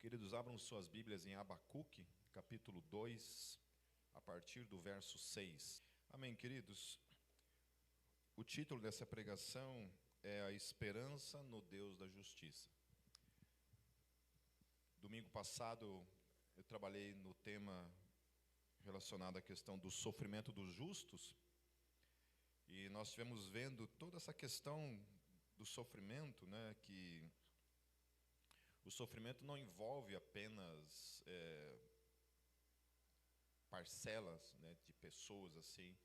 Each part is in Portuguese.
Queridos, abram suas Bíblias em Abacuque, capítulo 2, a partir do verso 6. Amém, queridos? O título dessa pregação é A Esperança no Deus da Justiça. Domingo passado, eu trabalhei no tema relacionado à questão do sofrimento dos justos, e nós estivemos vendo toda essa questão do sofrimento, né, que o sofrimento não envolve apenas parcelas, né, de pessoas assim,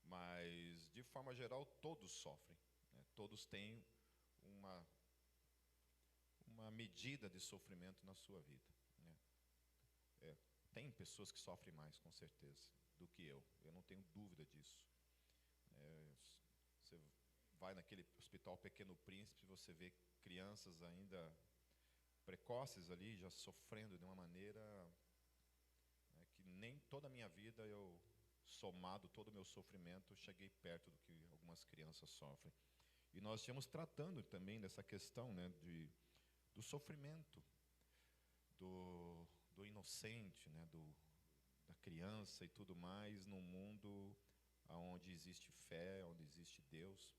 mas de forma geral todos sofrem, né, todos têm uma medida de sofrimento na sua vida, né. Tem pessoas que sofrem mais, com certeza, do que eu não tenho dúvida disso. Você vai naquele hospital Pequeno Príncipe, você vê crianças ainda precoces ali, já sofrendo de uma maneira, né, que nem toda a minha vida eu, somado todo o meu sofrimento, cheguei perto do que algumas crianças sofrem. E nós estamos tratando também dessa questão, né, do sofrimento, do inocente, né, da criança e tudo mais, num mundo onde existe fé, onde existe Deus.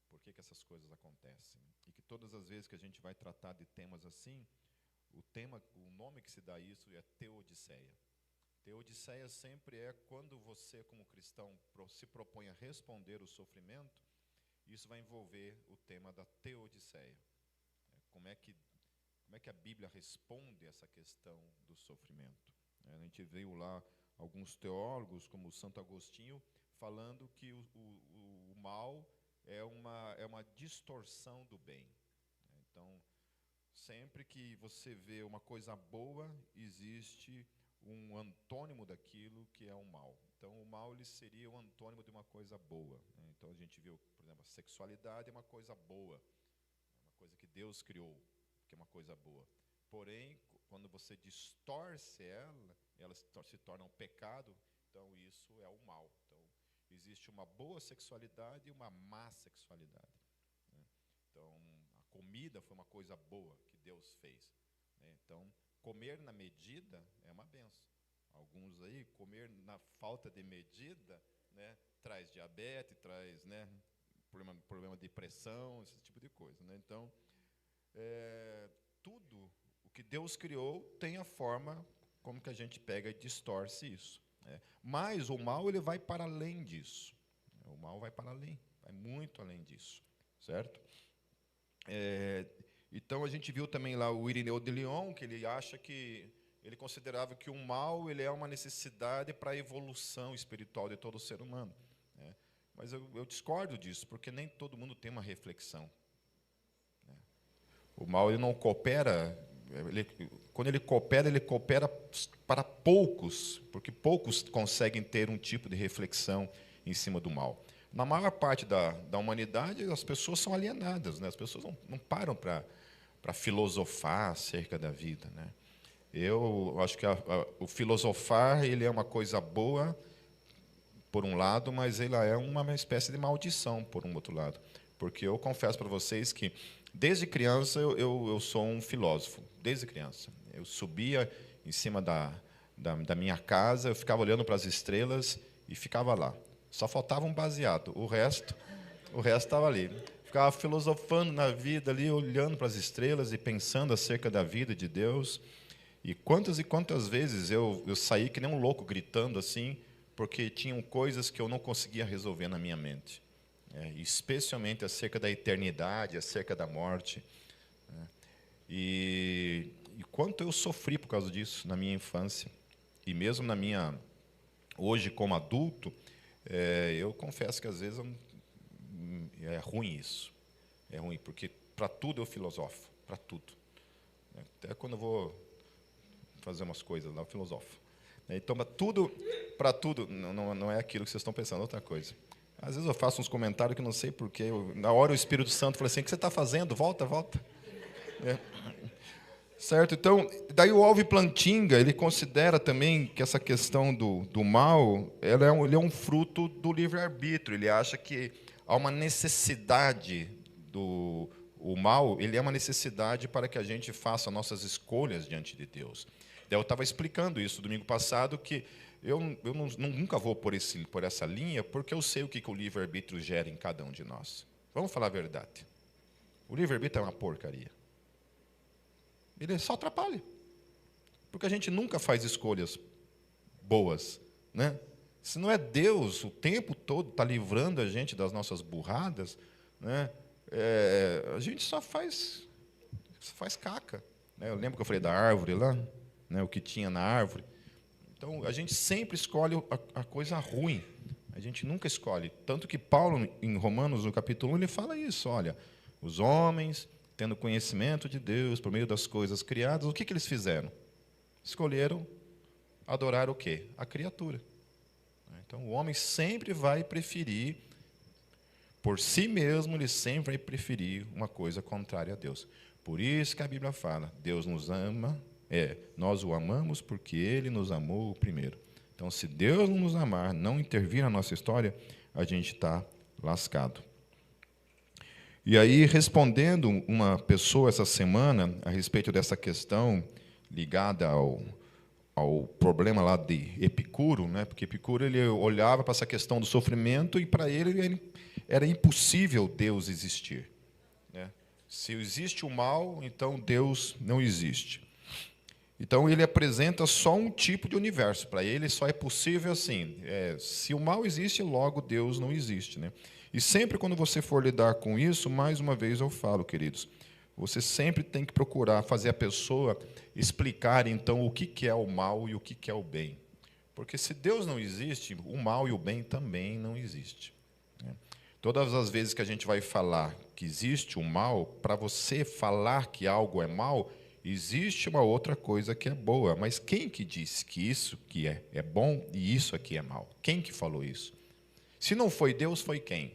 Por que essas coisas acontecem? E que todas as vezes que a gente vai tratar de temas assim, o nome que se dá a isso é Teodiceia. Teodiceia sempre é quando você, como cristão, se propõe a responder o sofrimento, isso vai envolver o tema da Teodiceia. Como é que a Bíblia responde essa questão do sofrimento? A gente viu lá alguns teólogos, como Santo Agostinho, falando que o mal é uma distorção do bem. Então, sempre que você vê uma coisa boa, existe um antônimo daquilo que é o mal. Então, o mal ele seria o antônimo de uma coisa boa. Então, a gente viu, por exemplo, a sexualidade é uma coisa boa, é uma coisa que Deus criou, que é uma coisa boa. Porém, quando você distorce ela se torna um pecado, então isso é o mal. Então, existe uma boa sexualidade e uma má sexualidade, né? Então, a comida foi uma coisa boa que Deus fez, né? Então, comer na medida é uma benção. Alguns aí, comer na falta de medida, né, traz diabetes, traz, né, problema de pressão, esse tipo de coisa, né? Então, tudo o que Deus criou tem a forma como que a gente pega e distorce isso, né? Mas o mal ele vai para além disso. O mal vai para além, vai muito além disso, certo? Então a gente viu também lá o Irineu de Lyon, que ele considerava que o mal ele é uma necessidade para a evolução espiritual de todo ser humano, né? Mas eu discordo disso, porque nem todo mundo tem uma reflexão, né? O mal ele não coopera, quando ele coopera para poucos, porque poucos conseguem ter um tipo de reflexão em cima do mal. Na maior parte da humanidade, as pessoas são alienadas, né? As pessoas não param para filosofar acerca da vida, né? Eu acho que o filosofar ele é uma coisa boa, por um lado, mas ele é uma espécie de maldição, por um outro lado. Porque eu confesso para vocês que, desde criança, eu sou um filósofo. Desde criança. Eu subia em cima da minha casa, eu ficava olhando para as estrelas e ficava lá. Só faltava um baseado. O resto estava ali. Ficava filosofando na vida ali, olhando para as estrelas e pensando acerca da vida de Deus. E quantas vezes eu saí que nem um louco, gritando assim, porque tinham coisas que eu não conseguia resolver na minha mente, especialmente acerca da eternidade, acerca da morte, né? E quanto eu sofri por causa disso na minha infância, e mesmo hoje como adulto, eu confesso que às vezes é ruim isso, é ruim, porque para tudo eu filosofo, para tudo, até quando eu vou fazer umas coisas lá, eu filosofo. Então, para tudo, não é aquilo que vocês estão pensando, é outra coisa. Às vezes eu faço uns comentários que não sei porquê, na hora o Espírito Santo fala assim, o que você está fazendo? Volta. Certo? Então, daí o Alvin Plantinga, ele considera também que essa questão do mal, ele é um fruto do livre-arbítrio. Ele acha que há uma necessidade o mal, ele é uma necessidade para que a gente faça nossas escolhas diante de Deus. Eu estava explicando isso domingo passado, que eu nunca vou por essa linha, porque eu sei o que o livre-arbítrio gera em cada um de nós. Vamos falar a verdade. O livre-arbítrio é uma porcaria. Ele só atrapalha. Porque a gente nunca faz escolhas boas, né? Se não é Deus o tempo todo está livrando a gente das nossas burradas, né? A gente só faz caca, né? Eu lembro que eu falei da árvore lá, né? O que tinha na árvore. Então, a gente sempre escolhe a coisa ruim. A gente nunca escolhe. Tanto que Paulo, em Romanos, no capítulo 1, ele fala isso. Olha, os homens, tendo conhecimento de Deus por meio das coisas criadas, o que eles fizeram? Escolheram adorar o quê? A criatura. Então, o homem sempre vai preferir, por si mesmo, ele sempre vai preferir uma coisa contrária a Deus. Por isso que a Bíblia fala, Deus nos ama, nós o amamos porque Ele nos amou primeiro. Então, se Deus não nos amar, não intervir na nossa história, a gente está lascado. E aí, respondendo uma pessoa essa semana, a respeito dessa questão ligada ao problema lá de Epicuro, né? Porque Epicuro ele olhava para essa questão do sofrimento e para ele era impossível Deus existir, né? Se existe o mal, então Deus não existe. Então ele apresenta só um tipo de universo. Para ele só é possível assim. Se o mal existe, logo Deus não existe, né? E sempre quando você for lidar com isso, mais uma vez eu falo, queridos, você sempre tem que procurar fazer a pessoa explicar, então, o que é o mal e o que é o bem. Porque se Deus não existe, o mal e o bem também não existem. Todas as vezes que a gente vai falar que existe o mal, para você falar que algo é mal, existe uma outra coisa que é boa. Mas quem que disse que isso que é bom e isso aqui é mal? Quem que falou isso? Se não foi Deus, foi quem?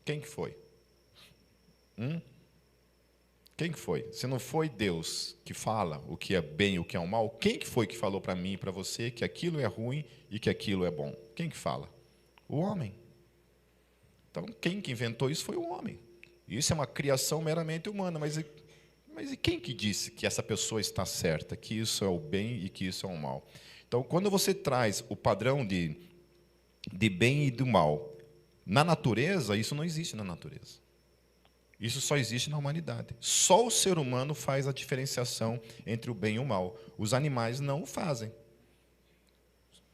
Quem que foi? Quem que foi? Se não foi Deus que fala o que é bem e o que é o mal, quem que foi que falou para mim e para você que aquilo é ruim e que aquilo é bom? Quem que fala? O homem. Então, quem que inventou isso foi o homem. Isso é uma criação meramente humana, mas e quem que disse que essa pessoa está certa, que isso é o bem e que isso é o mal? Então, quando você traz o padrão de bem e do mal na natureza, isso não existe na natureza. Isso só existe na humanidade. Só o ser humano faz a diferenciação entre o bem e o mal. Os animais não o fazem.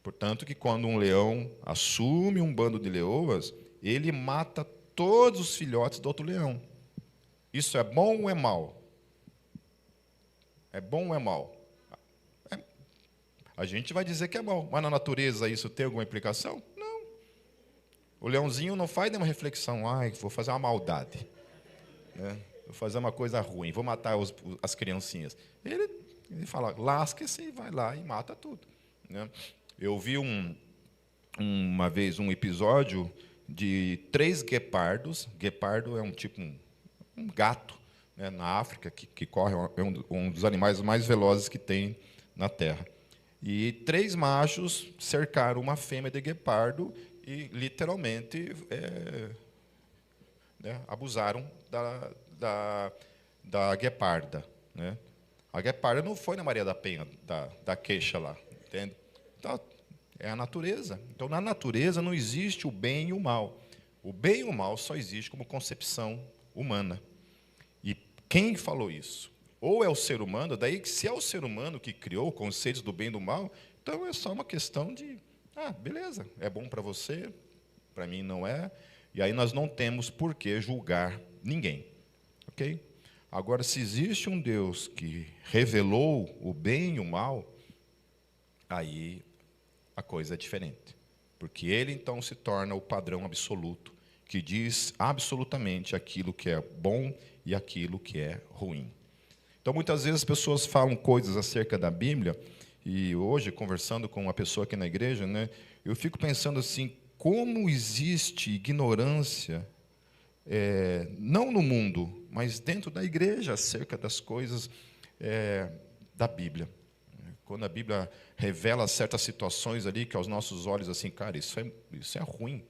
Portanto, que quando um leão assume um bando de leoas, ele mata todos os filhotes do outro leão. Isso é bom ou é mal? É bom ou é mal? A gente vai dizer que é mal, mas na natureza isso tem alguma implicação? Não. O leãozinho não faz nenhuma reflexão, vou fazer uma maldade. Vou fazer uma coisa ruim, vou matar as criancinhas. Ele fala, lasca-se e vai lá e mata tudo, né? Eu vi uma vez um episódio de 3 guepardos. Guepardo é um gato, né, na África, que corre, é um dos animais mais velozes que tem na Terra. E 3 machos cercaram uma fêmea de guepardo e, literalmente, abusaram da gueparda, né? A gueparda não foi na Maria da Penha, da queixa lá, entende? Então, é a natureza. Então, na natureza não existe o bem e o mal. O bem e o mal só existe como concepção humana. E quem falou isso? Ou é o ser humano, daí que se é o ser humano que criou conceitos do bem e do mal, então é só uma questão de, beleza, é bom para você, para mim não é, e aí nós não temos por que julgar ninguém. Ok? Agora, se existe um Deus que revelou o bem e o mal, aí a coisa é diferente. Porque ele, então, se torna o padrão absoluto, que diz absolutamente aquilo que é bom e aquilo que é ruim. Então, muitas vezes as pessoas falam coisas acerca da Bíblia, e hoje, conversando com uma pessoa aqui na igreja, né, eu fico pensando assim, como existe ignorância, não no mundo, mas dentro da igreja, acerca das coisas da Bíblia. Quando a Bíblia revela certas situações ali, que aos nossos olhos, assim, cara, isso é ruim.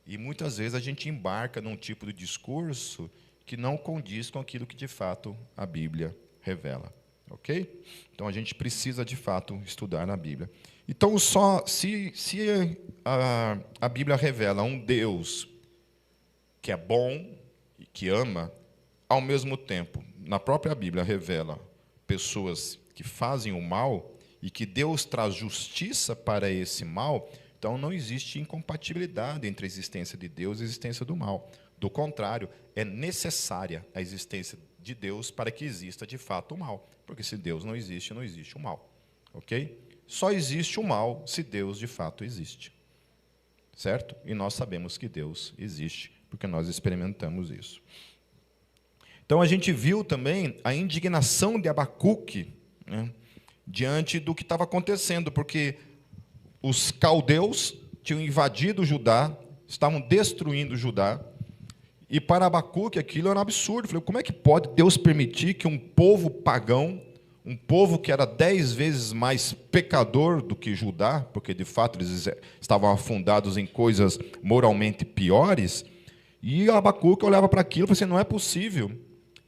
E muitas vezes a gente embarca num tipo de discurso que não condiz com aquilo que de fato a Bíblia revela. Ok? Então a gente precisa de fato estudar na Bíblia. Então, se a Bíblia revela um Deus que é bom e que ama, ao mesmo tempo, na própria Bíblia revela pessoas que fazem o mal e que Deus traz justiça para esse mal, então não existe incompatibilidade entre a existência de Deus e a existência do mal. Do contrário, é necessária a existência de Deus para que exista de fato o mal. Porque se Deus não existe, não existe o mal. Ok? Só existe o mal se Deus de fato existe. Certo? E nós sabemos que Deus existe, porque nós experimentamos isso. Então a gente viu também a indignação de Abacuque, né, diante do que estava acontecendo, porque os caldeus tinham invadido Judá, estavam destruindo Judá, e para Abacuque aquilo era um absurdo. Falei, como é que pode Deus permitir que um povo pagão, um povo que era 10 vezes mais pecador do que Judá, porque de fato eles estavam afundados em coisas moralmente piores, e Abacuque olhava para aquilo e falou assim, não é possível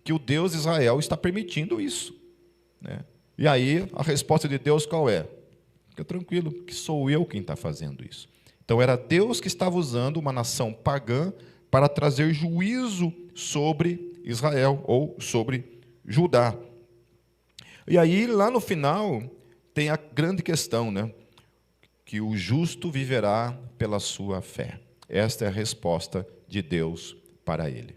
que o Deus de Israel está permitindo isso. Né? E aí a resposta de Deus qual é? Fica tranquilo, que sou eu quem está fazendo isso. Então era Deus que estava usando uma nação pagã para trazer juízo sobre Israel, ou sobre Judá. E aí, lá no final, tem a grande questão, né? Que o justo viverá pela sua fé. Esta é a resposta de Deus para ele.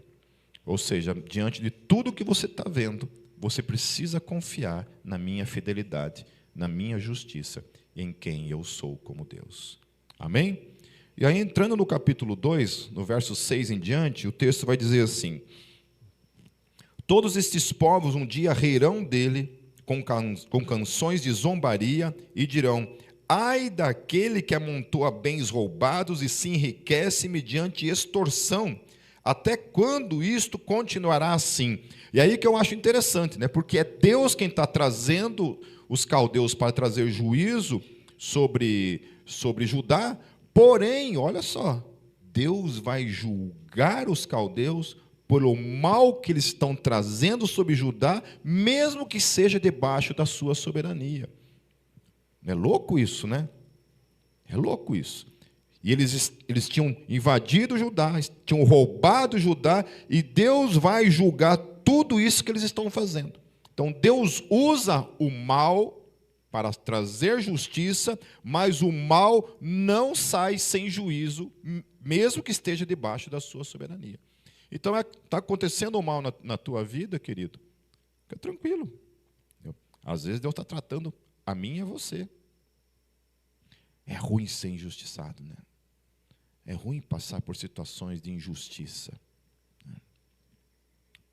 Ou seja, diante de tudo que você está vendo, você precisa confiar na minha fidelidade, na minha justiça, em quem eu sou como Deus. Amém? E aí, entrando no capítulo 2, no verso 6 em diante, o texto vai dizer assim: todos estes povos um dia rirão dele com canções de zombaria e dirão: ai daquele que amontoa bens roubados e se enriquece mediante extorsão. Até quando isto continuará assim? E aí que eu acho interessante, né? Porque é Deus quem está trazendo os caldeus para trazer juízo sobre Judá. Porém, olha só, Deus vai julgar os caldeus pelo mal que eles estão trazendo sobre Judá, mesmo que seja debaixo da sua soberania. É louco isso, né? É louco isso. E eles tinham invadido Judá, tinham roubado Judá, e Deus vai julgar tudo isso que eles estão fazendo. Então, Deus usa o mal para trazer justiça, mas o mal não sai sem juízo, mesmo que esteja debaixo da sua soberania. Então, está acontecendo o mal na tua vida, querido? Fica tranquilo. Às vezes, Deus está tratando a mim e a você. É ruim ser injustiçado, né? É ruim passar por situações de injustiça.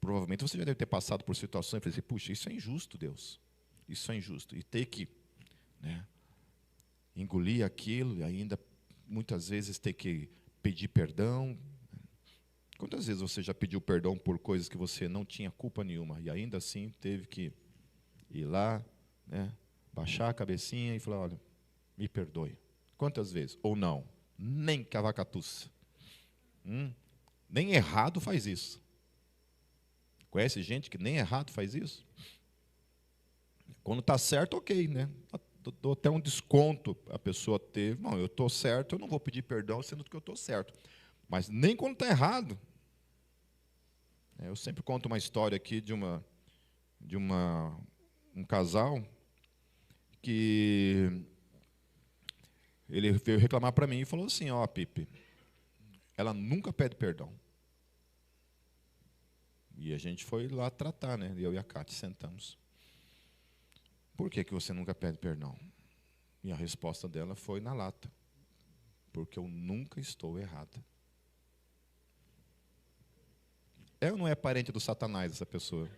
Provavelmente você já deve ter passado por situações e falei assim, puxa, isso é injusto, Deus. Isso é injusto. E ter que, né, engolir aquilo e ainda muitas vezes ter que pedir perdão. Quantas vezes você já pediu perdão por coisas que você não tinha culpa nenhuma e ainda assim teve que ir lá, né, baixar a cabecinha e falar, olha, me perdoe. Quantas vezes? Ou não? Nem cavacatuça. Nem errado faz isso. Conhece gente que nem errado faz isso? Quando está certo, ok, né? Dou até um desconto a pessoa teve. Não, eu estou certo, eu não vou pedir perdão, sendo que eu estou certo. Mas nem quando está errado. Eu sempre conto uma história aqui de um casal que ele veio reclamar para mim e falou assim, ó, Pipe, ela nunca pede perdão. E a gente foi lá tratar, né? Eu e a Cátia sentamos. Por que você nunca pede perdão? E a resposta dela foi na lata. Porque eu nunca estou errada. É ou não é parente do Satanás essa pessoa?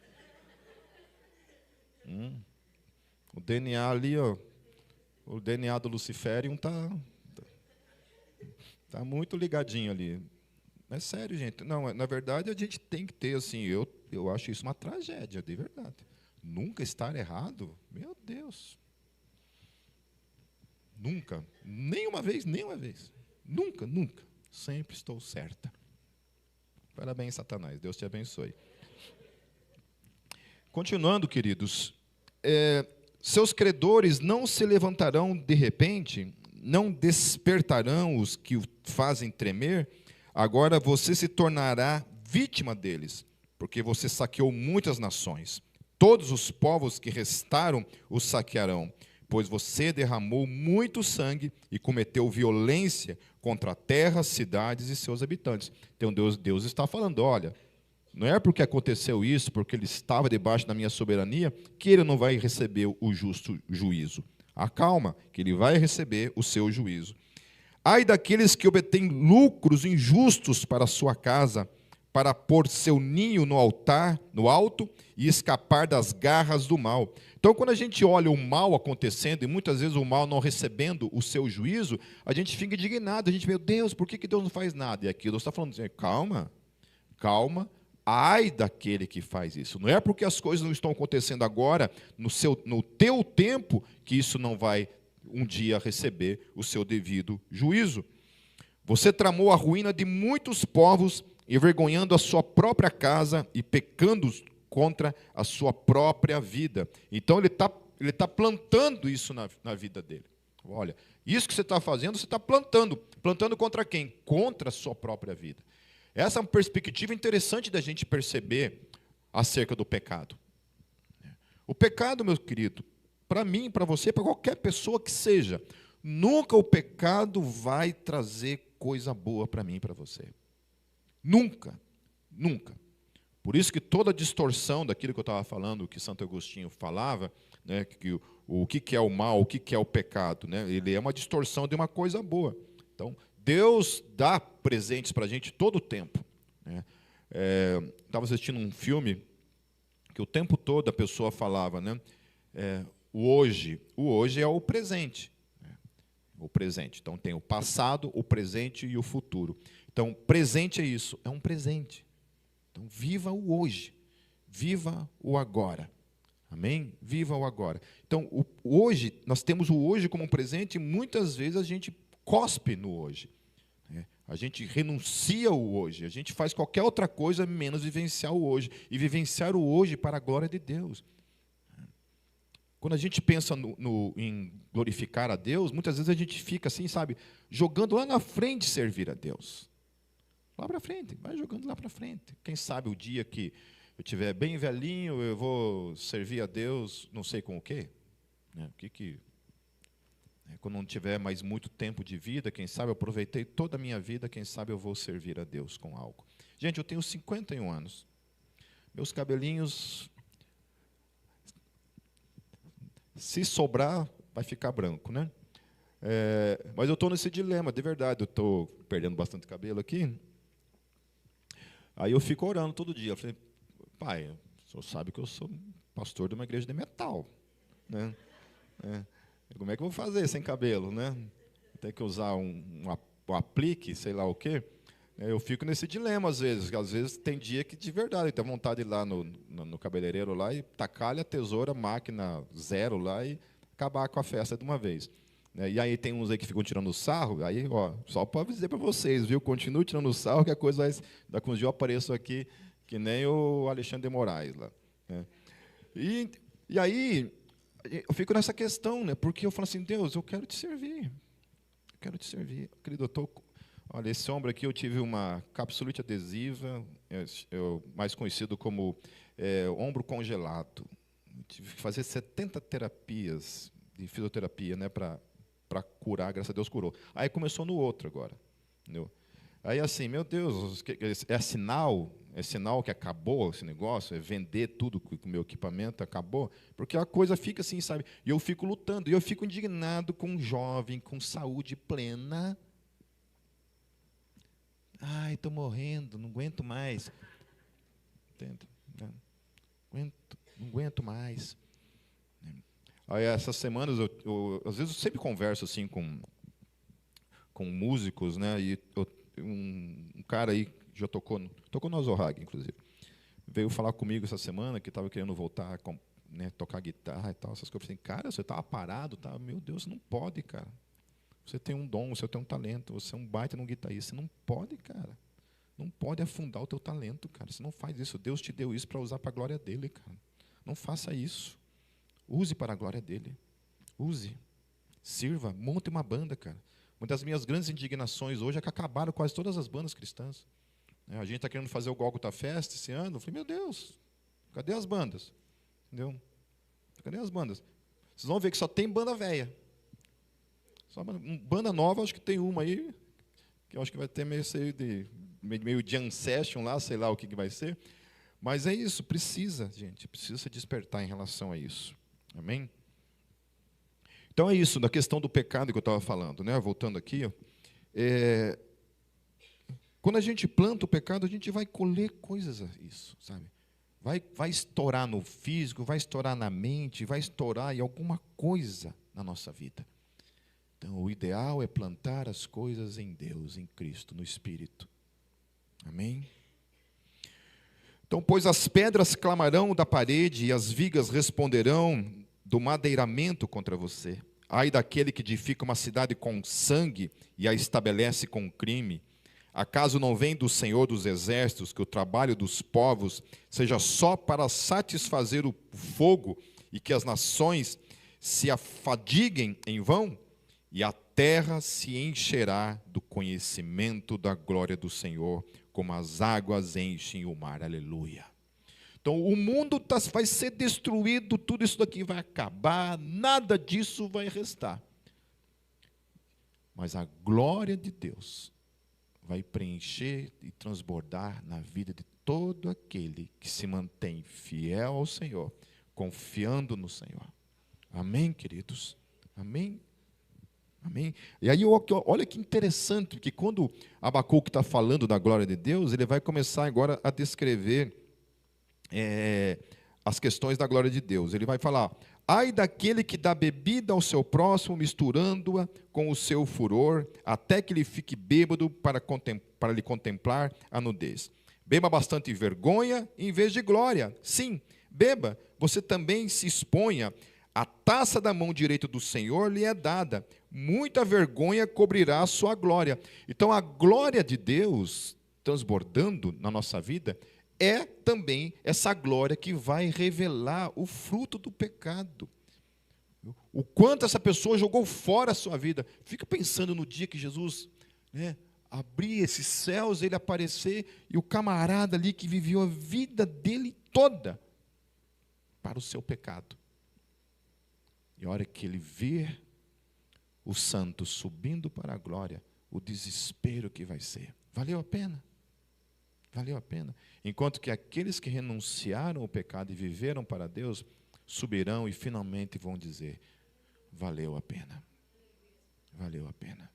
O DNA ali, ó, o DNA do Luciferium tá muito ligadinho ali. É sério, gente. Não, na verdade, a gente tem que ter, assim, eu acho isso uma tragédia, de verdade. Nunca estar errado? Meu Deus. Nunca. Nenhuma vez. Nunca, nunca. Sempre estou certa. Parabéns, Satanás. Deus te abençoe. Continuando, queridos. Seus credores não se levantarão de repente, não despertarão os que o fazem tremer. Agora você se tornará vítima deles, porque você saqueou muitas nações. Todos os povos que restaram os saquearão, pois você derramou muito sangue e cometeu violência contra a terra, cidades e seus habitantes. Então Deus está falando, olha, não é porque aconteceu isso, porque ele estava debaixo da minha soberania, que ele não vai receber o justo juízo. Acalma, que ele vai receber o seu juízo. Ai daqueles que obtêm lucros injustos para a sua casa, para pôr seu ninho no altar, no alto, e escapar das garras do mal. Então, quando a gente olha o mal acontecendo, e muitas vezes o mal não recebendo o seu juízo, a gente fica indignado, a gente, meu Deus, por que Deus não faz nada? E aqui Deus está falando assim, calma, calma, ai daquele que faz isso. Não é porque as coisas não estão acontecendo agora, no teu tempo, que isso não vai um dia receber o seu devido juízo. Você tramou a ruína de muitos povos, envergonhando a sua própria casa e pecando contra a sua própria vida. Então ele tá plantando isso na vida dele. Olha, isso que você está fazendo, você está plantando. Plantando contra quem? Contra a sua própria vida. Essa é uma perspectiva interessante da gente perceber acerca do pecado. O pecado, meu querido, para mim, para você, para qualquer pessoa que seja, nunca o pecado vai trazer coisa boa para mim e para você. Nunca, nunca. Por isso que toda distorção daquilo que eu estava falando, que Santo Agostinho falava, né, que o que é o mal, o que é o pecado, né, ele é uma distorção de uma coisa boa. Então, Deus dá presentes para a gente todo o tempo. Estava assistindo um filme que o tempo todo a pessoa falava, né? O hoje é o presente. O presente. Então, tem o passado, o presente e o futuro. Então, presente é isso, é um presente. Então, viva o hoje, viva o agora. Amém? Viva o agora. Então, hoje, nós temos o hoje como um presente e muitas vezes a gente cospe no hoje. A gente renuncia o hoje, a gente faz qualquer outra coisa menos vivenciar o hoje. E vivenciar o hoje para a glória de Deus. Quando a gente pensa em glorificar a Deus, muitas vezes a gente fica assim, sabe, jogando lá na frente servir a Deus. Lá para frente, vai jogando lá para frente. Quem sabe o dia que eu estiver bem velhinho, eu vou servir a Deus, não sei com o quê. Quando não tiver mais muito tempo de vida, quem sabe eu aproveitei toda a minha vida, quem sabe eu vou servir a Deus com algo. Gente, eu tenho 51 anos. Meus cabelinhos, se sobrar, vai ficar branco, né? Mas eu estou nesse dilema, de verdade. Eu estou perdendo bastante cabelo aqui. Aí eu fico orando todo dia. Eu falei, pai, o senhor sabe que eu sou pastor de uma igreja de metal, né? Como é que eu vou fazer sem cabelo, né? Tem que usar um aplique, sei lá o quê. Eu fico nesse dilema às vezes. Às vezes tem dia que de verdade tem vontade de ir lá no cabeleireiro lá e tacar a tesoura, máquina zero lá e acabar com a festa de uma vez. E aí tem uns aí que ficam tirando sarro, aí, ó, só para dizer para vocês, viu? Continue tirando sarro, que a coisa vai. Daqui uns dias eu apareço aqui que nem o Alexandre de Moraes lá. E aí eu fico nessa questão, né? Porque eu falo assim, Deus, eu quero te servir. Eu quero te servir. Querido, olha, esse ombro aqui eu tive uma capsulite adesiva, mais conhecido como ombro congelado. Eu tive que fazer 70 terapias de fisioterapia, né, para curar, graças a Deus curou. Aí começou no outro agora. Entendeu? Aí assim, meu Deus, é sinal que acabou esse negócio, é vender tudo com o meu equipamento, acabou, porque a coisa fica assim, sabe? E eu fico lutando, e eu fico indignado com um jovem com saúde plena. Ai, estou morrendo, não aguento mais. Entendo? Não aguento mais. Aí essas semanas, às vezes eu sempre converso assim com músicos, né? E um cara aí já tocou no Azorrag, inclusive, veio falar comigo essa semana que estava querendo voltar a tocar guitarra e tal, essas coisas. Eu falei, cara, você estava parado, tá? Meu Deus, você não pode, cara. Você tem um dom, você tem um talento, você é um baita num guitarrista, você não pode, cara. Não pode afundar o teu talento, cara. Você não faz isso. Deus te deu isso para usar para a glória dele, cara. Não faça isso. Use para a glória dele. Use. Sirva. Monte uma banda, cara. Uma das minhas grandes indignações hoje é que acabaram quase todas as bandas cristãs. A gente está querendo fazer o Gólgota Fest esse ano. Eu falei, meu Deus, cadê as bandas? Entendeu? Cadê as bandas? Vocês vão ver que só tem banda velha. Só banda nova, acho que tem uma aí, que eu acho que vai ter meio jam session lá, sei lá o que vai ser. Mas é isso, precisa, gente, precisa se despertar em relação a isso. Amém? Então é isso, da questão do pecado que eu estava falando, né? Voltando aqui, quando a gente planta o pecado, a gente vai colher coisas a isso, sabe? Vai estourar no físico, vai estourar na mente, vai estourar em alguma coisa na nossa vida. Então, o ideal é plantar as coisas em Deus, em Cristo, no Espírito. Amém? Então, pois as pedras clamarão da parede e as vigas responderão do madeiramento contra você. Ai daquele que edifica uma cidade com sangue e a estabelece com crime. Acaso não vem do Senhor dos Exércitos que o trabalho dos povos seja só para satisfazer o fogo e que as nações se afadiguem em vão? E a terra se encherá do conhecimento da glória do Senhor, como as águas enchem o mar. Aleluia. Então, o mundo vai ser destruído, tudo isso daqui vai acabar, nada disso vai restar. Mas a glória de Deus vai preencher e transbordar na vida de todo aquele que se mantém fiel ao Senhor, confiando no Senhor. Amém, queridos? Amém? Amém? E aí, olha que interessante, que quando Abacuque está falando da glória de Deus, ele vai começar agora a descrever as questões da glória de Deus. Ele vai falar, ai daquele que dá bebida ao seu próximo, misturando-a com o seu furor, até que ele fique bêbado para lhe contemplar a nudez. Beba bastante vergonha em vez de glória. Sim, beba, você também se exponha. A taça da mão direita do Senhor lhe é dada. Muita vergonha cobrirá a sua glória. Então, a glória de Deus, transbordando na nossa vida, é também essa glória que vai revelar o fruto do pecado. O quanto essa pessoa jogou fora a sua vida. Fica pensando no dia que Jesus abrir esses céus, ele aparecer, e o camarada ali que viveu a vida dele toda para o seu pecado. E a hora que ele vir o santo subindo para a glória, o desespero que vai ser. Valeu a pena? Valeu a pena. Enquanto que aqueles que renunciaram ao pecado e viveram para Deus, subirão e finalmente vão dizer, valeu a pena. Valeu a pena.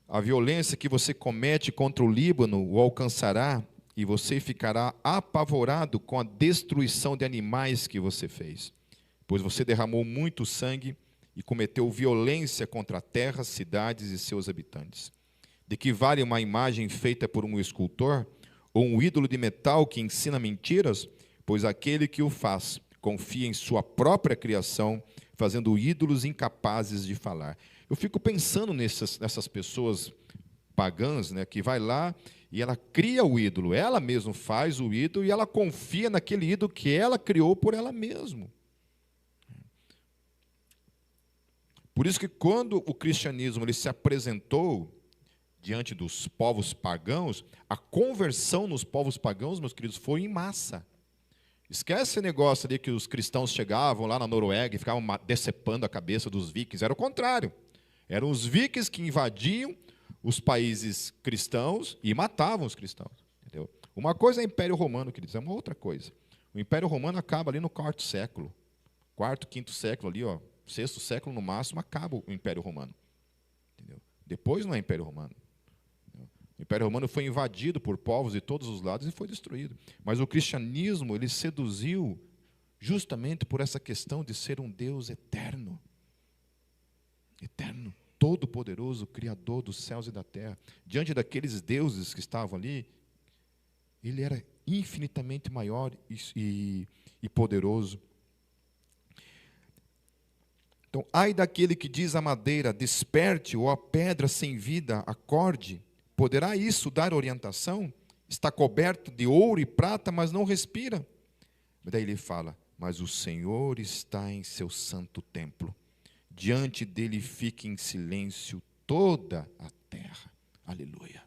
A violência que você comete contra o Líbano o alcançará e você ficará apavorado com a destruição de animais que você fez. Pois você derramou muito sangue e cometeu violência contra a terra, cidades e seus habitantes. De que vale uma imagem feita por um escultor, ou um ídolo de metal que ensina mentiras? Pois aquele que o faz confia em sua própria criação, fazendo ídolos incapazes de falar. Eu fico pensando nessas pessoas pagãs, que vai lá e ela cria o ídolo, ela mesma faz o ídolo e ela confia naquele ídolo que ela criou por ela mesma. Por isso que quando o cristianismo ele se apresentou diante dos povos pagãos, a conversão nos povos pagãos, meus queridos, foi em massa. Esquece esse negócio ali que os cristãos chegavam lá na Noruega e ficavam decepando a cabeça dos vikings. Era o contrário. Eram os vikings que invadiam os países cristãos e matavam os cristãos. Entendeu? Uma coisa é o Império Romano, queridos, é uma outra coisa. O Império Romano acaba ali no quarto século. Quarto, quinto século ali, sexto século no máximo, acaba o Império Romano. Entendeu? Depois não é Império Romano. O Império Romano foi invadido por povos de todos os lados e foi destruído. Mas o cristianismo, ele seduziu justamente por essa questão de ser um Deus eterno. Eterno, todo-poderoso, Criador dos céus e da terra. Diante daqueles deuses que estavam ali, ele era infinitamente maior e poderoso. Então, ai daquele que diz à madeira, desperte, ou à pedra sem vida, acorde. Poderá isso dar orientação? Está coberto de ouro e prata, mas não respira. Daí ele fala, mas o Senhor está em seu santo templo. Diante dele fique em silêncio toda a terra. Aleluia.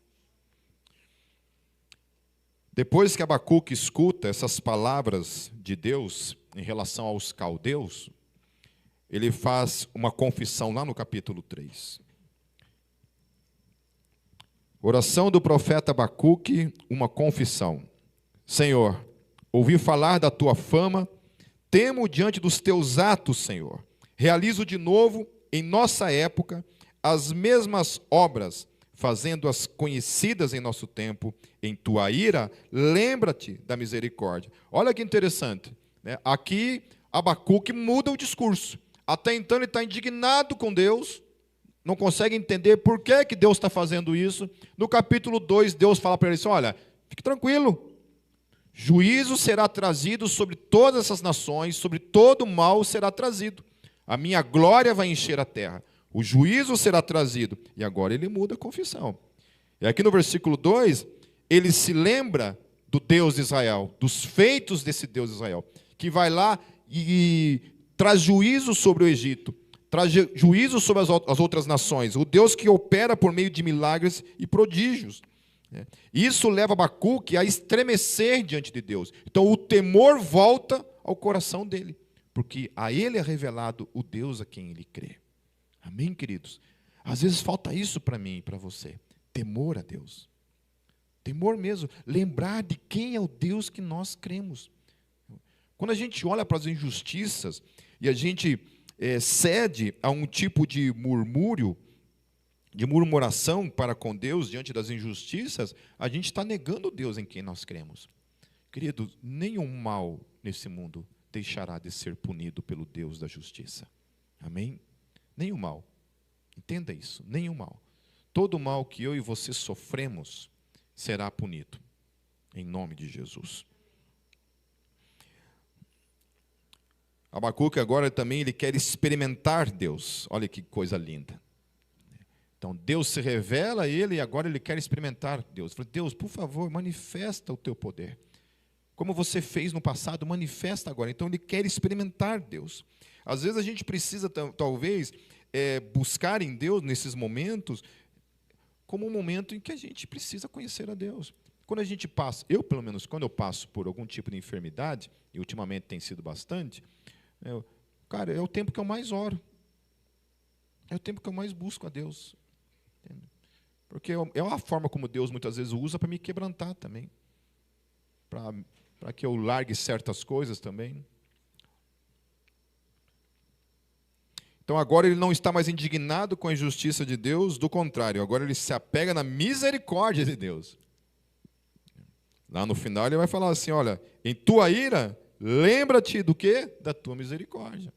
Depois que Abacuque escuta essas palavras de Deus em relação aos caldeus, ele faz uma confissão lá no capítulo 3. Oração do profeta Abacuque, uma confissão. Senhor, ouvi falar da tua fama, temo diante dos teus atos, Senhor. Realizo de novo, em nossa época, as mesmas obras, fazendo-as conhecidas em nosso tempo. Em tua ira, lembra-te da misericórdia. Olha que interessante, né? Aqui, Abacuque muda o discurso. Até então ele está indignado com Deus, não consegue entender por que Deus está fazendo isso. No capítulo 2, Deus fala para ele assim, olha, fique tranquilo, juízo será trazido sobre todas essas nações, sobre todo mal será trazido. A minha glória vai encher a terra, o juízo será trazido. E agora ele muda a confissão. E aqui no versículo 2, ele se lembra do Deus de Israel, dos feitos desse Deus de Israel, que vai lá e traz juízo sobre o Egito, traz juízo sobre as outras nações, o Deus que opera por meio de milagres e prodígios. Isso leva Abacuque a estremecer diante de Deus. Então o temor volta ao coração dele, porque a ele é revelado o Deus a quem ele crê. Amém, queridos? Às vezes falta isso para mim e para você, temor a Deus. Temor mesmo, lembrar de quem é o Deus que nós cremos. Quando a gente olha para as injustiças e a gente cede a um tipo de murmúrio, de murmuração para com Deus diante das injustiças, a gente está negando o Deus em quem nós cremos. Querido, nenhum mal nesse mundo deixará de ser punido pelo Deus da justiça. Amém? Nenhum mal. Entenda isso, nenhum mal. Todo mal que eu e você sofremos será punido, em nome de Jesus. Abacuque agora também ele quer experimentar Deus. Olha que coisa linda. Então Deus se revela a ele e agora ele quer experimentar Deus. Deus, por favor, manifesta o teu poder. Como você fez no passado, manifesta agora. Então ele quer experimentar Deus. Às vezes a gente precisa talvez buscar em Deus nesses momentos como um momento em que a gente precisa conhecer a Deus. Quando a gente passa, eu pelo menos, quando eu passo por algum tipo de enfermidade, e ultimamente tem sido bastante, cara, é o tempo que eu mais oro. É o tempo que eu mais busco a Deus. Entende? Porque é a forma como Deus muitas vezes usa para me quebrantar também. Para que eu largue certas coisas também. Então agora ele não está mais indignado com a injustiça de Deus, do contrário, agora ele se apega na misericórdia de Deus. Lá no final ele vai falar assim, olha, em tua ira, lembra-te do quê? Da tua misericórdia.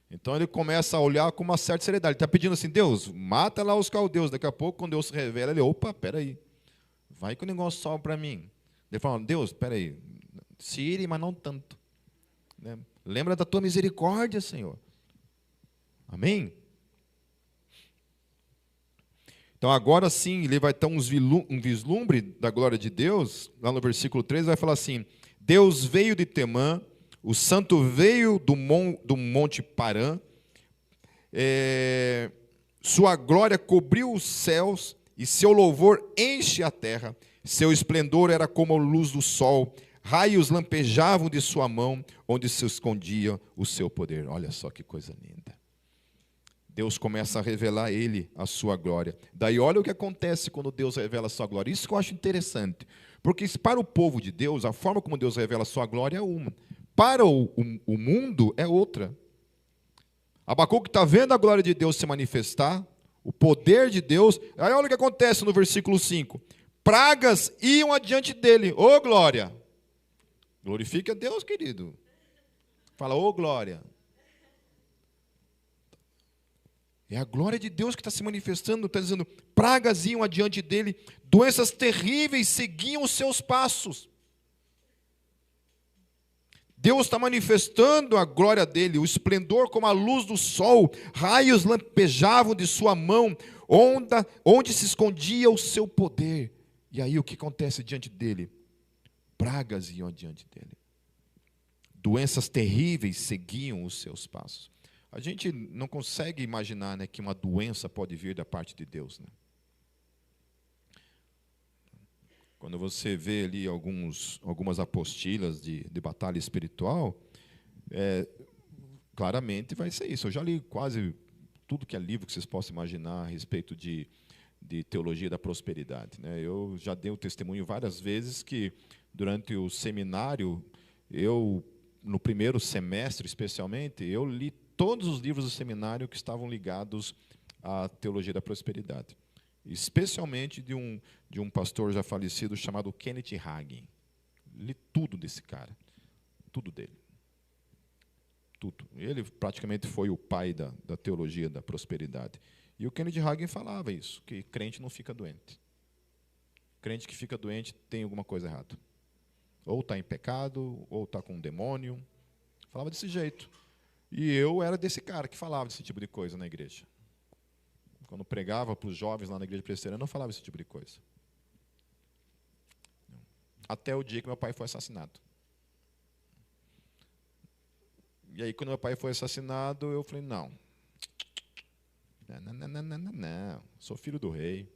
Então ele começa a olhar com uma certa seriedade. Ele está pedindo assim, Deus, mata lá os caldeus. Daqui a pouco, quando Deus se revela, ele, opa, peraí, vai que o negócio sobe para mim. Ele fala, Deus, peraí, se ire, mas não tanto. Né? Lembra da tua misericórdia, Senhor. Amém? Então agora sim, ele vai ter um vislumbre da glória de Deus. Lá no versículo 3 vai falar assim, Deus veio de Temã, o santo veio do monte Parã, sua glória cobriu os céus e seu louvor enche a terra. Seu esplendor era como a luz do sol, raios lampejavam de sua mão, onde se escondia o seu poder. Olha só que coisa linda. Deus começa a revelar a sua glória. Daí olha o que acontece quando Deus revela a sua glória. Isso que eu acho interessante. Porque para o povo de Deus, a forma como Deus revela a sua glória é uma. Para o mundo é outra. Abacuque está vendo a glória de Deus se manifestar, o poder de Deus. Aí olha o que acontece no versículo 5. Pragas iam adiante dele. Ô glória! Glorifique a Deus, querido. Fala, ô glória! É a glória de Deus que está se manifestando, está dizendo, pragas iam adiante dele, doenças terríveis seguiam os seus passos. Deus está manifestando a glória dele, o esplendor como a luz do sol, raios lampejavam de sua mão, onde se escondia o seu poder. E aí o que acontece diante dele? Pragas iam diante dele. Doenças terríveis seguiam os seus passos. A gente não consegue imaginar, né, que uma doença pode vir da parte de Deus, né? Quando você vê ali algumas apostilas de batalha espiritual, claramente vai ser isso. Eu já li quase tudo que é livro que vocês possam imaginar a respeito de teologia da prosperidade, né? Eu já dei o testemunho várias vezes que, durante o seminário, no primeiro semestre especialmente, eu li todos os livros do seminário que estavam ligados à teologia da prosperidade. Especialmente de um pastor já falecido chamado Kenneth Hagin. Li tudo desse cara, tudo dele. Tudo. Ele praticamente foi o pai da teologia da prosperidade. E o Kenneth Hagin falava isso, que crente não fica doente. Crente que fica doente tem alguma coisa errada. Ou está em pecado, ou está com um demônio. Falava desse jeito. E eu era desse cara que falava desse tipo de coisa na igreja. Quando pregava para os jovens lá na igreja presbiteriana, eu não falava esse tipo de coisa. Até o dia que meu pai foi assassinado. E aí, quando meu pai foi assassinado, eu falei, não, sou filho do rei.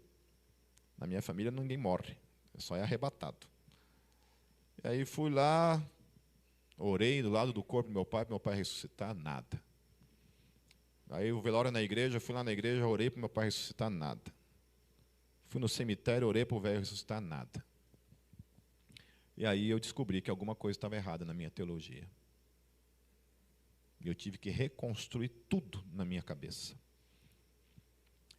Na minha família ninguém morre, só é arrebatado. E aí fui lá, orei do lado do corpo do meu pai, para meu pai ressuscitar, nada. Aí o velório na igreja, fui lá na igreja, orei para meu pai ressuscitar, nada. Fui no cemitério, orei para o velho ressuscitar, nada. E aí eu descobri que alguma coisa estava errada na minha teologia. E eu tive que reconstruir tudo na minha cabeça.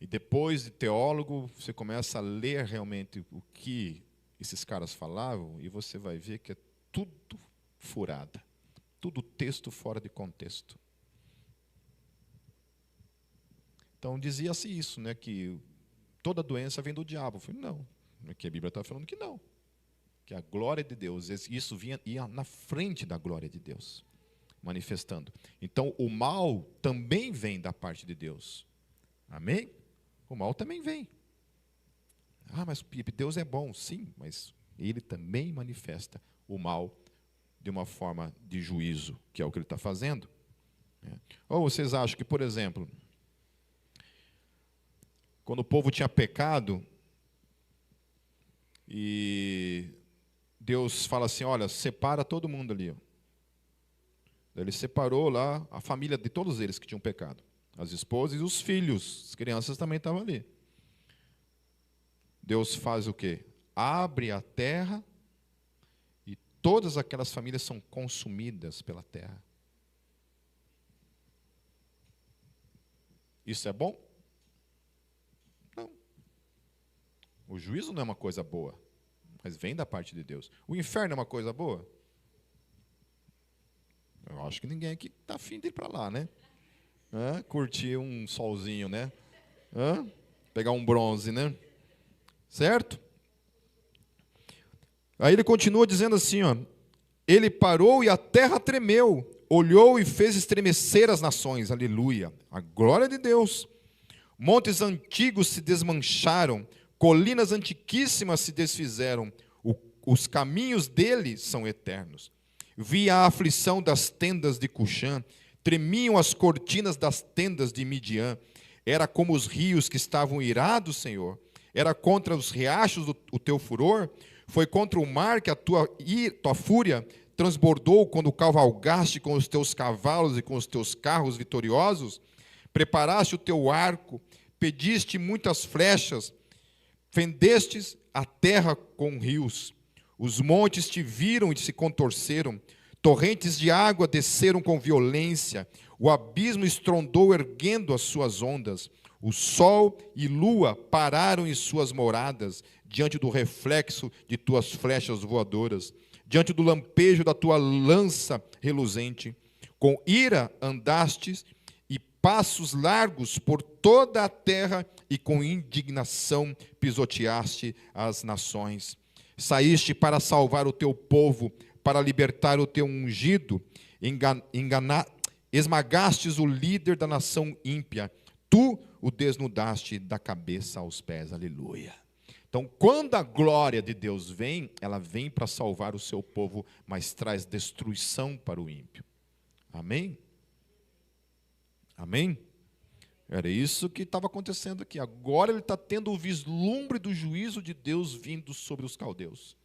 E depois de teólogo, você começa a ler realmente o que esses caras falavam, e você vai ver que é tudo furada. Tudo texto fora de contexto. Então, dizia-se isso, né, que toda doença vem do diabo. Eu falei, não, que a Bíblia está falando que não. Que a glória de Deus, isso ia na frente da glória de Deus, manifestando. Então, o mal também vem da parte de Deus. Amém? O mal também vem. Ah, mas Deus é bom. Sim, mas Ele também manifesta o mal de uma forma de juízo, que é o que Ele está fazendo. Ou vocês acham que, por exemplo, quando o povo tinha pecado, e Deus fala assim, olha, separa todo mundo ali. Ele separou lá a família de todos eles que tinham pecado. As esposas e os filhos, as crianças também estavam ali. Deus faz o quê? Abre a terra e todas aquelas famílias são consumidas pela terra. Isso é bom? Não. O juízo não é uma coisa boa, mas vem da parte de Deus. O inferno é uma coisa boa? Eu acho que ninguém aqui está afim de ir para lá, né? Curtir um solzinho, né? Pegar um bronze, né? Certo? Aí ele continua dizendo assim, ó, ele parou e a terra tremeu, olhou e fez estremecer as nações, aleluia, a glória de Deus. Montes antigos se desmancharam, colinas antiquíssimas se desfizeram, os caminhos dele são eternos. Vi a aflição das tendas de Cuxã, tremiam as cortinas das tendas de Midian. Era como os rios que estavam irados, Senhor. Era contra os riachos o teu furor. Foi contra o mar que a tua fúria transbordou quando cavalgaste com os teus cavalos e com os teus carros vitoriosos. Preparaste o teu arco, pediste muitas flechas, fendestes a terra com rios. Os montes te viram e se contorceram, torrentes de água desceram com violência, o abismo estrondou erguendo as suas ondas, o sol e lua pararam em suas moradas, diante do reflexo de tuas flechas voadoras, diante do lampejo da tua lança reluzente. Com ira andastes e passos largos por toda a terra, e com indignação pisoteaste as nações. Saíste para salvar o teu povo, para libertar o teu ungido, esmagastes o líder da nação ímpia, tu o desnudaste da cabeça aos pés. Aleluia. Então, quando a glória de Deus vem, ela vem para salvar o seu povo, mas traz destruição para o ímpio. Amém? Amém? Era isso que estava acontecendo aqui. Agora ele está tendo o vislumbre do juízo de Deus vindo sobre os caldeus.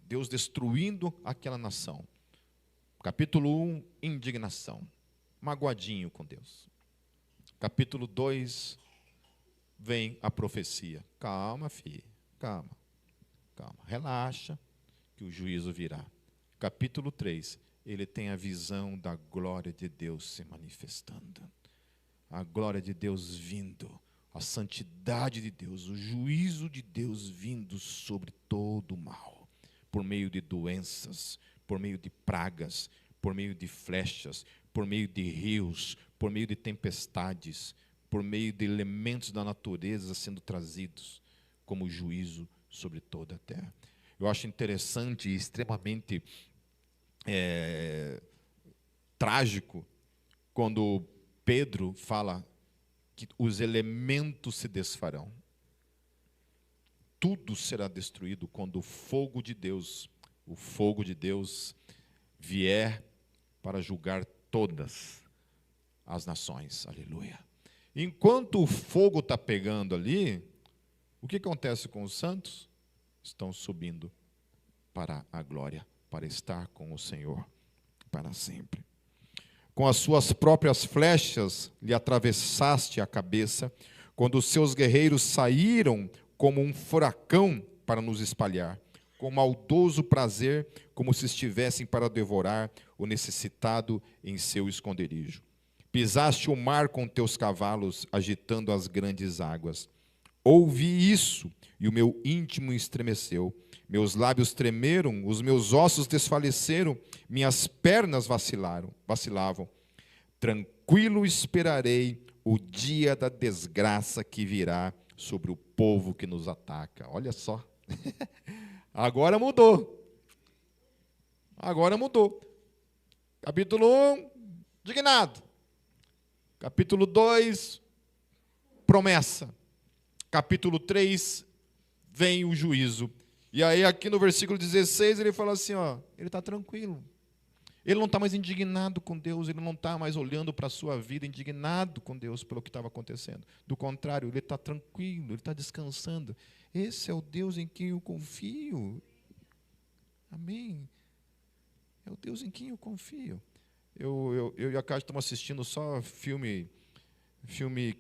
Deus destruindo aquela nação. Capítulo 1, indignação. Magoadinho com Deus. Capítulo 2, vem a profecia. Calma, filho, calma, calma. Relaxa, que o juízo virá. Capítulo 3, ele tem a visão da glória de Deus se manifestando. A glória de Deus vindo, a santidade de Deus, o juízo de Deus vindo sobre todo o mal, por meio de doenças, por meio de pragas, por meio de flechas, por meio de rios, por meio de tempestades, por meio de elementos da natureza sendo trazidos como juízo sobre toda a terra. Eu acho interessante e extremamente trágico quando Pedro fala que os elementos se desfarão. Tudo será destruído quando o fogo de Deus vier para julgar todas as nações. Aleluia. Enquanto o fogo está pegando ali, o que acontece com os santos? Estão subindo para a glória, para estar com o Senhor para sempre. Com as suas próprias flechas lhe atravessaste a cabeça, quando os seus guerreiros saíram como um furacão para nos espalhar, com maldoso prazer, como se estivessem para devorar o necessitado em seu esconderijo. Pisaste o mar com teus cavalos, agitando as grandes águas. Ouvi isso, e o meu íntimo estremeceu. Meus lábios tremeram, os meus ossos desfaleceram, minhas pernas vacilavam. Tranquilo esperarei o dia da desgraça que virá sobre o povo que nos ataca. Olha só. Agora mudou. Agora mudou. Capítulo 1, indignado. Capítulo 2, promessa. Capítulo 3, vem o juízo. E aí aqui no versículo 16 ele fala assim, ó, ele está tranquilo. Ele não está mais indignado com Deus, ele não está mais olhando para a sua vida indignado com Deus pelo que estava acontecendo. Do contrário, ele está tranquilo, ele está descansando. Esse é o Deus em quem eu confio. Amém. É o Deus em quem eu confio. Eu e a Cátia estamos assistindo só filme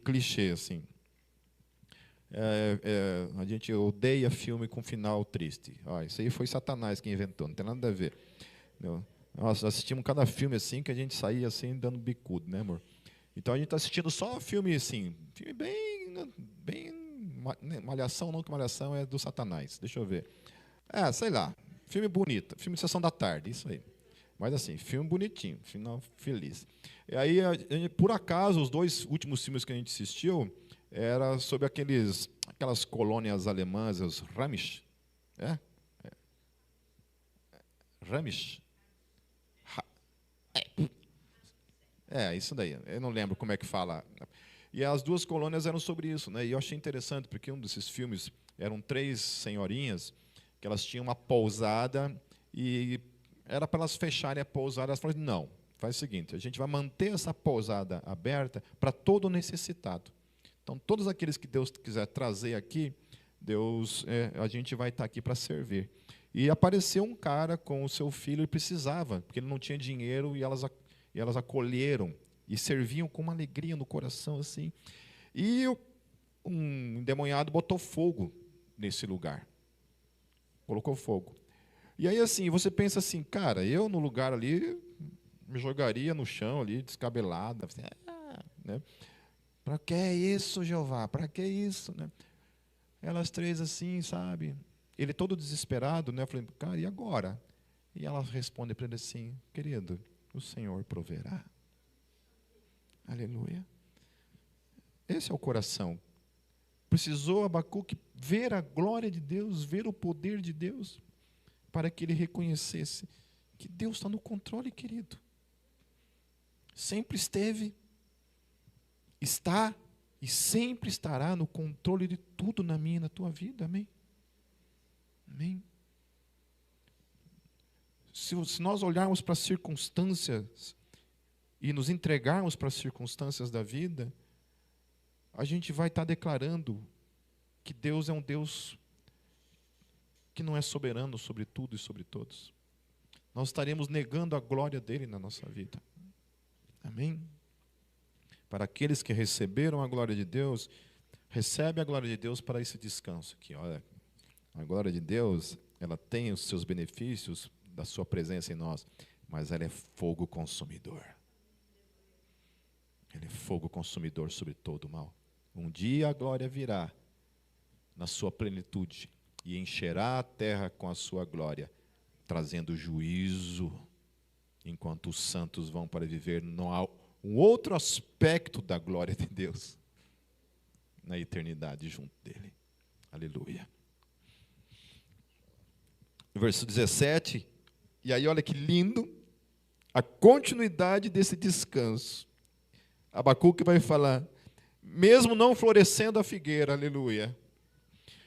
clichê, assim. A gente odeia filme com final triste. Isso aí foi Satanás que inventou, não tem nada a ver. Nós assistimos cada filme assim que a gente saía assim dando bicudo, né, amor? Então a gente está assistindo só filme assim, filme bem malhação, não que malhação é do Satanás. Deixa eu ver. Sei lá, filme bonito, filme de sessão da tarde, isso aí. Mas assim, filme bonitinho, final feliz. E aí, por acaso, os 2 últimos filmes que a gente assistiu era sobre aquelas colônias alemãs, os Ramish. Ramish? Isso daí. Eu não lembro como é que fala. E as 2 colônias eram sobre isso, né? E eu achei interessante, porque um desses filmes eram 3 senhorinhas que elas tinham uma pousada e era para elas fecharem a pousada. Elas falaram, não, faz o seguinte, a gente vai manter essa pousada aberta para todo necessitado. Então, todos aqueles que Deus quiser trazer aqui, a gente vai estar aqui para servir. E apareceu um cara com o seu filho e precisava, porque ele não tinha dinheiro, e elas acolheram e serviam com uma alegria no coração, assim. E um endemoniado botou fogo nesse lugar. Colocou fogo. E aí, assim, você pensa assim, cara, eu no lugar ali, me jogaria no chão ali, descabelado. Assim, né? Para que isso, Jeová? Para que isso? Né? Elas 3 assim, sabe? Ele todo desesperado, né? Eu falei, cara, e agora? E ela responde para ele assim, querido, o Senhor proverá. Aleluia. Esse é o coração. Precisou Abacuque ver a glória de Deus, ver o poder de Deus, para que ele reconhecesse que Deus está no controle, querido. Sempre esteve, está e sempre estará no controle de tudo na minha e na tua vida. Amém? Amém? Se nós olharmos para as circunstâncias e nos entregarmos para as circunstâncias da vida, a gente vai estar declarando que Deus é um Deus que não é soberano sobre tudo e sobre todos. Nós estaremos negando a glória dele na nossa vida. Amém? Para aqueles que receberam a glória de Deus, recebe a glória de Deus para esse descanso aqui. Olha, a glória de Deus, ela tem os seus benefícios da sua presença em nós, mas ela é fogo consumidor. Ele é fogo consumidor sobre todo o mal. Um dia a glória virá na sua plenitude e encherá a terra com a sua glória, trazendo juízo, enquanto os santos vão para viver um outro aspecto da glória de Deus na eternidade junto dele. Aleluia. Verso 17, e aí olha que lindo, a continuidade desse descanso. Abacuque vai falar, mesmo não florescendo a figueira, aleluia,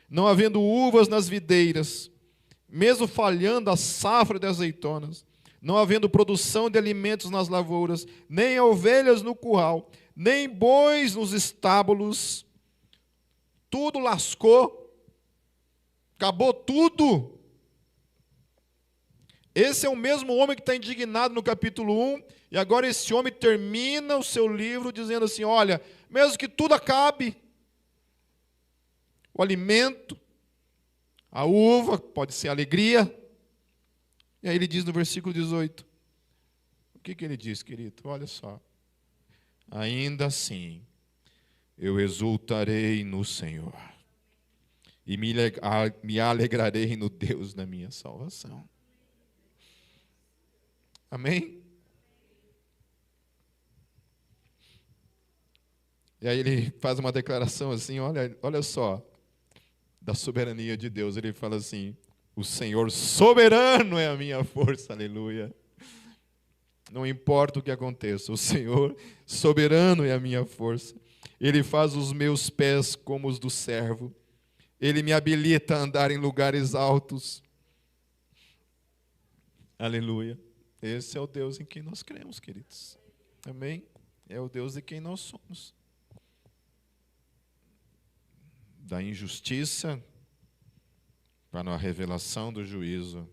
não havendo uvas nas videiras, mesmo falhando a safra de azeitonas, não havendo produção de alimentos nas lavouras, nem ovelhas no curral, nem bois nos estábulos, tudo lascou, acabou tudo. Esse é o mesmo homem que está indignado no capítulo 1, e agora esse homem termina o seu livro dizendo assim, olha, mesmo que tudo acabe, o alimento, a uva, pode ser a alegria. E aí ele diz no versículo 18, o que ele diz, querido? Olha só, ainda assim, eu exultarei no Senhor, e me alegrarei no Deus da minha salvação. Amém? E aí ele faz uma declaração assim, olha só, da soberania de Deus. Ele fala assim, o Senhor soberano é a minha força, aleluia. Não importa o que aconteça, o Senhor soberano é a minha força. Ele faz os meus pés como os do servo. Ele me habilita a andar em lugares altos. Aleluia. Esse é o Deus em quem nós cremos, queridos. Amém? É o Deus em quem nós somos. Da injustiça para a revelação do juízo,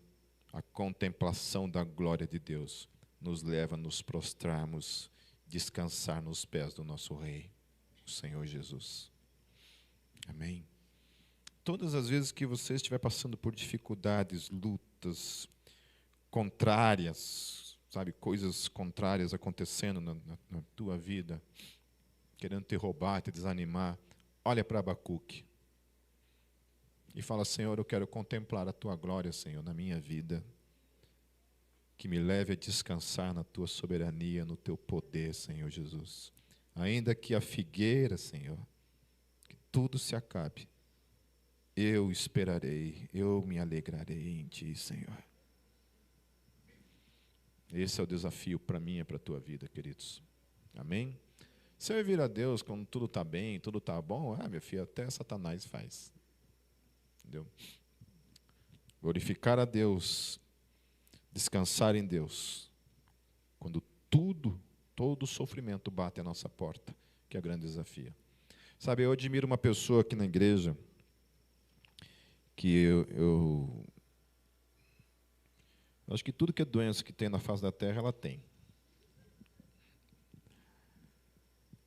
a contemplação da glória de Deus nos leva a nos prostrarmos, descansar nos pés do nosso Rei, o Senhor Jesus. Amém? Todas as vezes que você estiver passando por dificuldades, lutas, contrárias, sabe, coisas contrárias acontecendo na tua vida, querendo te roubar, te desanimar, olha para Abacuque e fala, Senhor, eu quero contemplar a tua glória, Senhor, na minha vida, que me leve a descansar na tua soberania, no teu poder, Senhor Jesus. Ainda que a figueira, Senhor, que tudo se acabe, eu esperarei, eu me alegrarei em ti, Senhor. Esse é o desafio para mim e para a tua vida, queridos. Amém? Você vai vir a Deus quando tudo está bem, tudo está bom? Meu filho, até Satanás faz. Entendeu? Glorificar a Deus, descansar em Deus, quando todo sofrimento bate à nossa porta, que é o grande desafio. Sabe, eu admiro uma pessoa aqui na igreja, que eu acho que tudo que é doença que tem na face da terra, ela tem.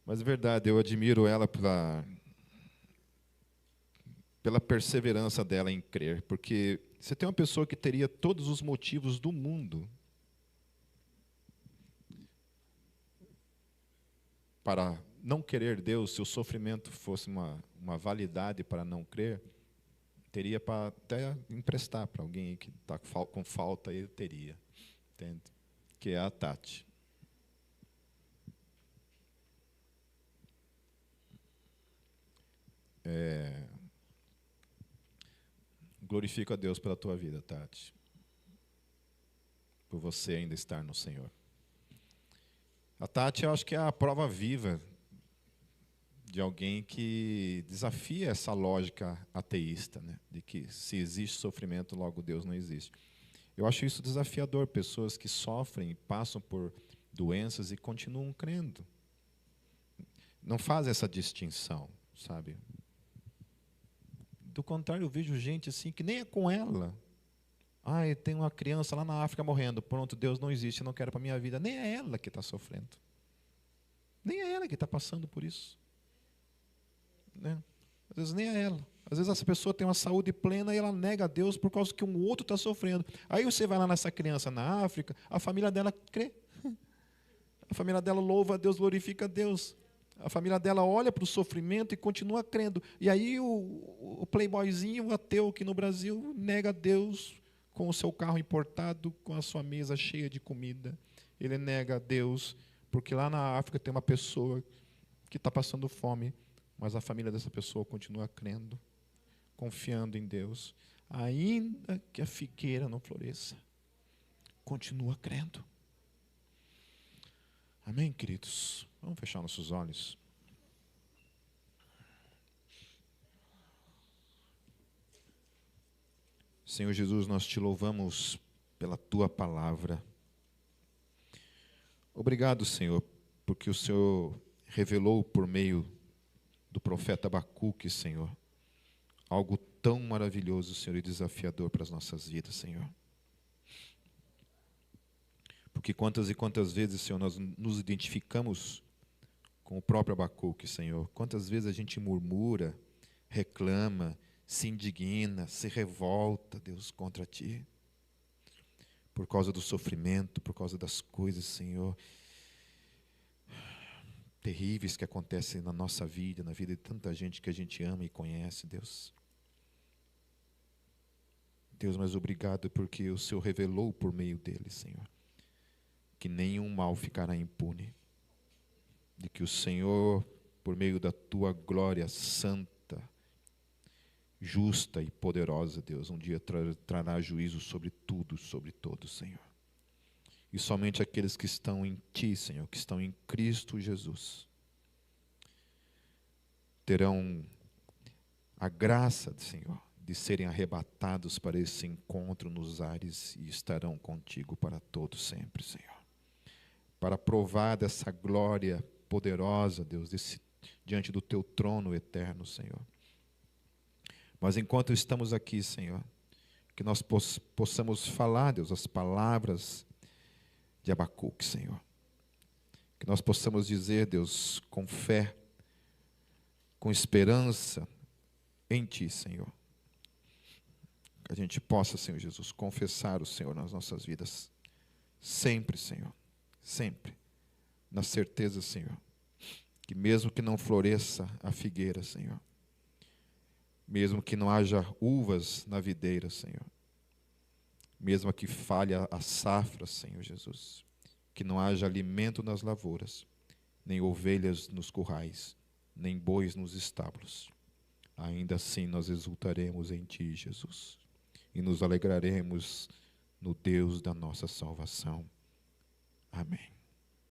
Mas é verdade, eu admiro ela pela perseverança dela em crer, porque você tem uma pessoa que teria todos os motivos do mundo para não querer Deus, se o sofrimento fosse uma validade para não crer, teria para até emprestar para alguém que está com falta, ele teria, entende? Que é a Tati. Glorifico a Deus pela tua vida, Tati. por você ainda estar no Senhor. A Tati, eu acho que é a prova viva de alguém que desafia essa lógica ateísta, né? De que se existe sofrimento, logo Deus não existe. Eu acho isso desafiador, pessoas que sofrem e passam por doenças e continuam crendo. Não fazem essa distinção, sabe? Do contrário, eu vejo gente assim que nem é com ela. Tem uma criança lá na África morrendo. Pronto, Deus não existe, eu não quero para a minha vida. Nem é ela que está sofrendo. Nem é ela que está passando por isso. Né? Às vezes nem é ela. Às vezes essa pessoa tem uma saúde plena e ela nega a Deus por causa que um outro está sofrendo. Aí você vai lá nessa criança na África, a família dela crê. A família dela louva a Deus, glorifica a Deus. A família dela olha para o sofrimento e continua crendo. E aí o playboyzinho, o ateu aqui no Brasil, nega a Deus com o seu carro importado, com a sua mesa cheia de comida. Ele nega a Deus, porque lá na África tem uma pessoa que está passando fome, mas a família dessa pessoa continua crendo, confiando em Deus. Ainda que a figueira não floresça, continua crendo. Amém, queridos? Vamos fechar nossos olhos. Senhor Jesus, nós te louvamos pela tua palavra. Obrigado, Senhor, porque o Senhor revelou por meio do profeta Abacuque, Senhor, algo tão maravilhoso, Senhor, e desafiador para as nossas vidas, Senhor. Porque quantas e quantas vezes, Senhor, nós nos identificamos com o próprio Abacuque, Senhor. Quantas vezes a gente murmura, reclama, se indigna, se revolta, Deus, contra Ti. Por causa do sofrimento, por causa das coisas, Senhor, terríveis que acontecem na nossa vida, na vida de tanta gente que a gente ama e conhece, Deus. Deus, mas obrigado porque o Senhor revelou por meio dele, Senhor, que nenhum mal ficará impune. De que o Senhor, por meio da tua glória santa, justa e poderosa, Deus, um dia trará juízo sobre tudo, sobre todos, Senhor. E somente aqueles que estão em Ti, Senhor, que estão em Cristo Jesus, terão a graça, Senhor, de serem arrebatados para esse encontro nos ares e estarão contigo para todos sempre, Senhor. Para provar dessa glória poderosa, Deus, diante do Teu trono eterno, Senhor. Mas enquanto estamos aqui, Senhor, que nós possamos falar, Deus, as palavras de Abacuque, Senhor. Que nós possamos dizer, Deus, com fé, com esperança em Ti, Senhor. Que a gente possa, Senhor Jesus, confessar o Senhor nas nossas vidas. Sempre, Senhor. Sempre. Na certeza, Senhor, que mesmo que não floresça a figueira, Senhor, mesmo que não haja uvas na videira, Senhor, mesmo que falhe a safra, Senhor Jesus, que não haja alimento nas lavouras, nem ovelhas nos currais, nem bois nos estábulos, ainda assim nós exultaremos em Ti, Jesus, e nos alegraremos no Deus da nossa salvação. Amém.